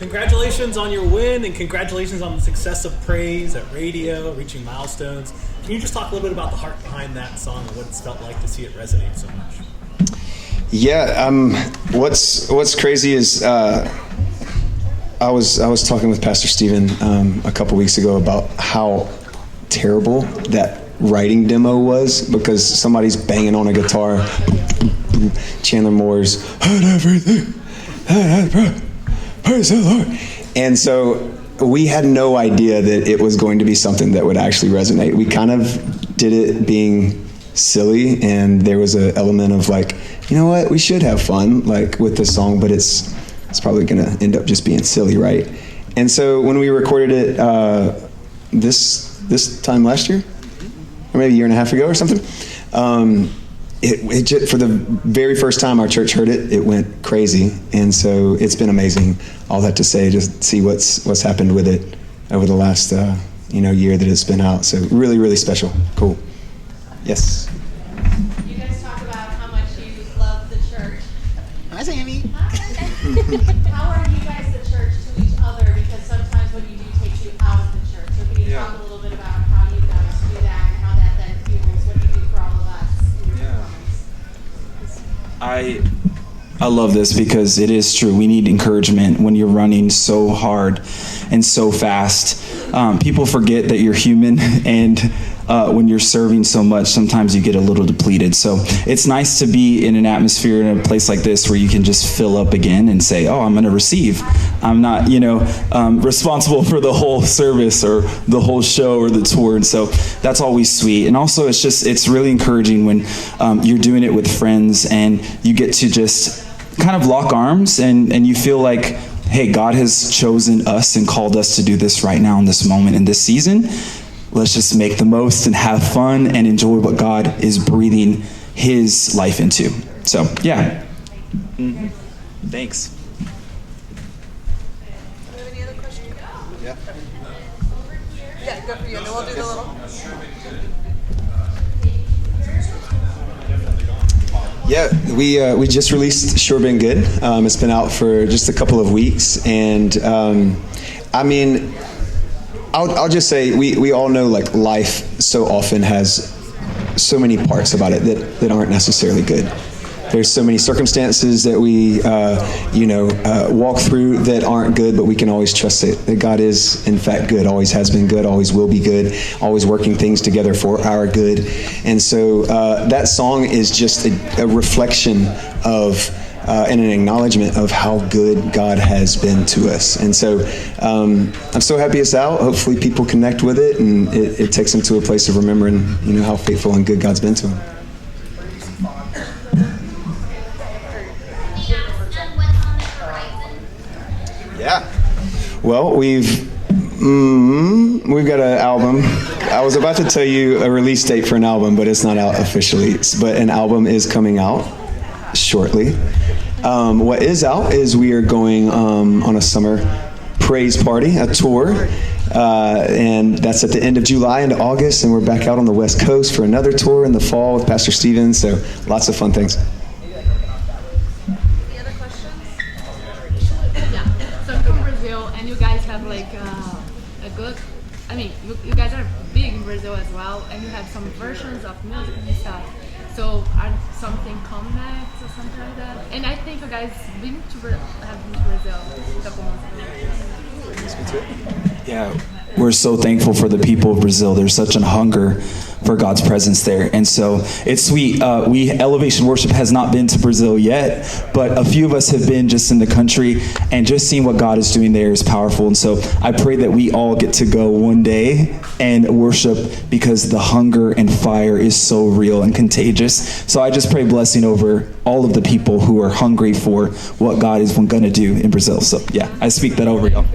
Congratulations on your win, and congratulations on the success of Praise at radio, reaching milestones. Can you just talk a little bit about the heart behind that song and what it's felt like to see it resonate so much? Yeah, what's crazy is I was talking with Pastor Stephen a couple weeks ago about how terrible that writing demo was, because somebody's banging on a guitar, Chandler Moore's "Had everything, praise the Lord," and so we had no idea that it was going to be something that would actually resonate. We kind of did it being silly, and there was an element of like, you know what, we should have fun like with this song, but it's probably going to end up just being silly, right? And so when we recorded it this time last year, or maybe a year and a half ago or something, it just, for the very first time our church heard it, it went crazy. And so it's been amazing. All that to say, just see what's happened with it over the last year that it's been out. So really, really special. Cool. Yes. You guys talk about how much you love the church. Hi, Sammy. How are you guys the church to each other? Because sometimes what you do takes you out of the church. So can you talk a little bit about how you guys do that and how that then fuels what you do for all of us in your performance? I love this because it is true. We need encouragement when you're running so hard and so fast. People forget that you're human, and when you're serving so much, sometimes you get a little depleted. So it's nice to be in an atmosphere in a place like this where you can just fill up again and say, oh, I'm going to receive. I'm not, responsible for the whole service or the whole show or the tour. And so that's always sweet. And also it's really encouraging when you're doing it with friends and you get to just kind of lock arms and you feel like, hey, God has chosen us and called us to do this right now in this moment, in this season. Let's just make the most and have fun and enjoy what God is breathing his life into. So, yeah. Mm-hmm. Thanks. Do you have any other questions? Yeah. Yeah, go for you. And then we'll do the little. Yeah, we just released Sure Been Good. It's been out for just a couple of weeks, and I'll just say we all know like life so often has so many parts about it that aren't necessarily good. There's so many circumstances that we walk through that aren't good, but we can always trust that God is in fact good, always has been good, always will be good, always working things together for our good. And so that song is just a reflection of and an acknowledgement of how good God has been to us. And so I'm so happy it's out. Hopefully people connect with it, and it takes them to a place of remembering how faithful and good God's been to them. Yeah. Well, we've got an album. I was about to tell you a release date for an album, but it's not out officially. But an album is coming out shortly. What is out is we are going on a summer praise party, a tour, and that's at the end of July into August, and we're back out on the West Coast for another tour in the fall with Pastor Stephen. So lots of fun things. And you guys have like a good, you guys are big in Brazil as well, and you have some versions of music and stuff. So are something coming next or something like that? And I think you guys have been to Brazil a couple months ago. Yeah, we're so thankful for the people of Brazil. There's such a hunger for God's presence there. And so it's sweet. Elevation Worship has not been to Brazil yet, but a few of us have been just in the country, and just seeing what God is doing there is powerful. And so I pray that we all get to go one day and worship, because the hunger and fire is so real and contagious. So I just pray blessing over all of the people who are hungry for what God is going to do in Brazil. So yeah, I speak that over y'all.